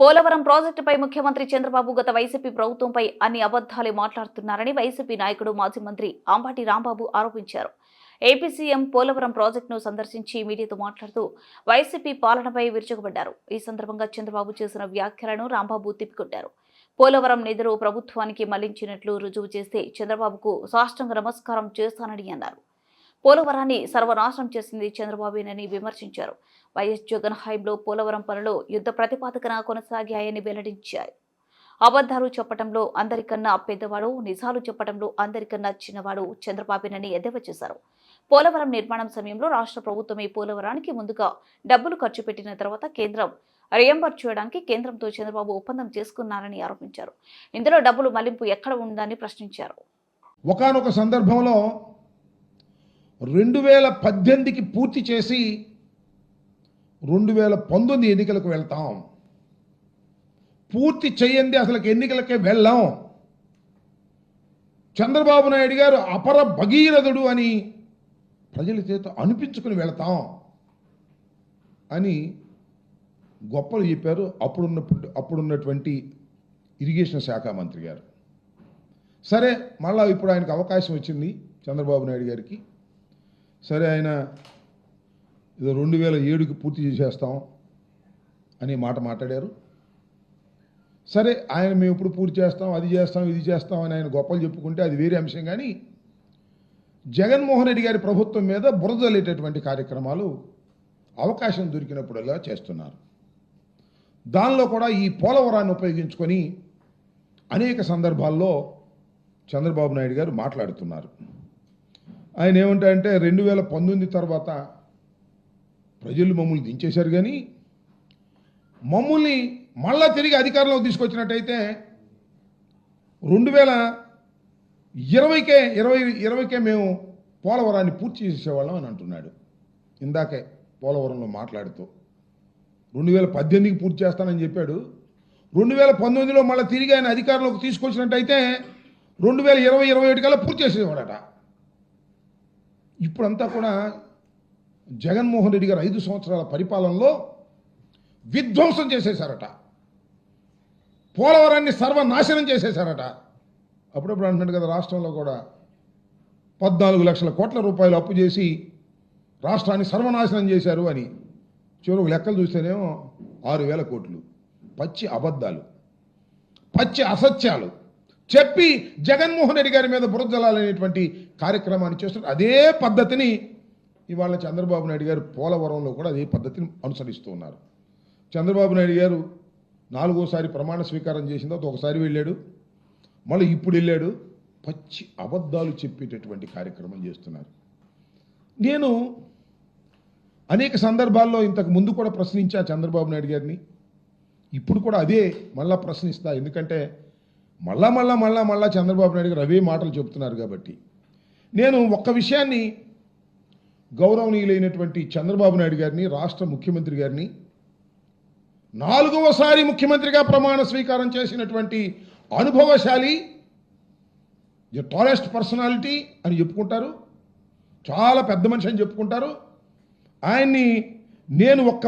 పోలవరం ప్రాజెక్టుపై ముఖ్యమంత్రి చంద్రబాబు గత వైసీపీ ప్రభుత్వంపై అన్ని అబద్ధాలే మాట్లాడుతున్నారని వైసీపీ నాయకుడు మాజీ మంత్రి అంబటి రాంబాబు ఆరోపించారు. ఏపీ సీఎం పోలవరం ప్రాజెక్టును సందర్శించి మీడియాతో మాట్లాడుతూ వైసీపీ పాలనపై విరుచుకుపడ్డారు. ఈ సందర్భంగా చంద్రబాబు చేసిన వ్యాఖ్యలను రాంబాబు తిప్పికొట్టారు. పోలవరం నిధులు ప్రభుత్వానికి మళ్లించినట్లు రుజువు చేస్తే చంద్రబాబుకు సాష్టాంగ నమస్కారం చేస్తానని అన్నారు. పోలవరాన్ని సర్వనాశనం చేసింది చంద్రబాబేనని విమర్శించారు. వైఎస్ జగన్ హయాంలో పోలవరం పనులు యుద్ధ ప్రతిపాదకన కొనసాగాయని వెల్లడించారు. అబద్ధాలు చెప్పడంలో అందరికన్నా పెద్దవాడు, నిజాలు చెప్పడంలో అందరికన్నా చిన్నవాడు చంద్రబాబేనని ఎద్దేవా చేశారు. పోలవరం నిర్మాణం సమయంలో రాష్ట్ర ప్రభుత్వమే పోలవరానికి ముందుగా డబ్బులు ఖర్చు పెట్టిన తర్వాత కేంద్రం రియంబర్స్ చేయడానికి కేంద్రంతో చంద్రబాబు ఒప్పందం చేసుకున్నారని ఆరోపించారు. ఇందులో డబ్బులు మళ్లింపు ఎక్కడ ఉందని ప్రశ్నించారు. ఒకానొక సందర్భంలో 2018కి పూర్తి చేసి 2019 ఎన్నికలకు వెళ్తాం, పూర్తి చేయండి అసలు ఎన్నికలకే వెళ్ళాం, చంద్రబాబు నాయుడు గారు అపర భగీరథుడు అని ప్రజల చేత అనిపించుకుని వెళ్తాం అని గొప్పలు చెప్పారు అప్పుడున్నటువంటి ఇరిగేషన్ శాఖ మంత్రి గారు. సరే, మళ్ళా ఇప్పుడు ఆయనకు అవకాశం వచ్చింది చంద్రబాబు నాయుడు గారికి. సరే, ఆయన ఏదో 2007కి పూర్తి చేసేస్తాం అనే మాట మాట్లాడారు. సరే, ఆయన మేము ఇప్పుడు పూర్తి చేస్తాం, అది చేస్తాం, ఇది చేస్తాం అని ఆయన గొప్పలు చెప్పుకుంటే అది వేరే అంశం. కానీ జగన్మోహన్ రెడ్డి గారి ప్రభుత్వం మీద బురదలేటటువంటి కార్యక్రమాలు అవకాశం దొరికినప్పుడల్లా చేస్తున్నారు. దానిలో కూడా ఈ పోలవరాన్ని ఉపయోగించుకొని అనేక సందర్భాల్లో చంద్రబాబు నాయుడు గారు మాట్లాడుతున్నారు. ఆయన ఏమంటారంటే 2019 తర్వాత ప్రజలు మమ్మల్ని దించేశారు, కానీ మమ్మల్ని మళ్ళా తిరిగి అధికారంలోకి తీసుకొచ్చినట్టయితే 2020కే మేము పోలవరాన్ని పూర్తి చేసేవాళ్ళం అని అంటున్నాడు. ఇందాకే పోలవరంలో మాట్లాడుతూ 2018కి పూర్తి చేస్తానని చెప్పాడు. 2019లో మళ్ళీ తిరిగి ఆయన అధికారంలోకి తీసుకొచ్చినట్టయితే 2020-21 కల్లా పూర్తి చేసేవాడట. ఇప్పుడంతా కూడా జగన్మోహన్ రెడ్డి గారు 5 సంవత్సరాల పరిపాలనలో విధ్వంసం చేసేశారట, పోలవరాన్ని సర్వనాశనం చేసేశారట. అప్పుడప్పుడు అంటున్నాడు కదా, రాష్ట్రంలో కూడా 14 లక్షల కోట్ల రూపాయలు అప్పు చేసి రాష్ట్రాన్ని సర్వనాశనం చేశారు అని. చివరికి లెక్కలు చూస్తేనేమో 6,000 కోట్లు. పచ్చి అబద్ధాలు, పచ్చి అసత్యాలు చెప్పి జగన్మోహన్ రెడ్డి గారి మీద బురద జల్లాలనేటువంటి కార్యక్రమాన్ని చేస్తున్నారు. అదే పద్ధతిని ఇవాళ చంద్రబాబు నాయుడు గారు పోలవరంలో కూడా అదే పద్ధతిని అనుసరిస్తూ ఉన్నారు. చంద్రబాబు నాయుడు గారు 4వసారి ప్రమాణ స్వీకారం చేసిన తర్వాత ఒకసారి వెళ్ళాడు, మళ్ళీ ఇప్పుడు వెళ్ళాడు. పచ్చి అబద్ధాలు చెప్పేటటువంటి కార్యక్రమం చేస్తున్నారు. నేను అనేక సందర్భాల్లో ఇంతకు ముందు కూడా ప్రశ్నించా చంద్రబాబు నాయుడు గారిని, ఇప్పుడు కూడా అదే మళ్ళా ప్రశ్నిస్తా. ఎందుకంటే మళ్ళా చంద్రబాబు నాయుడు గారు అవే మాటలు చెబుతున్నారు కాబట్టి. నేను ఒక్క విషయాన్ని గౌరవనీయులైనటువంటి చంద్రబాబు నాయుడు గారిని, రాష్ట్ర ముఖ్యమంత్రి గారిని, 4వసారి ముఖ్యమంత్రిగా ప్రమాణ స్వీకారం చేసినటువంటి అనుభవశాలి, ది టాలెస్ట్ పర్సనాలిటీ అని చెప్పుకుంటారు, చాలా పెద్ద మనిషి అని చెప్పుకుంటారు. ఆయన్ని నేను ఒక్క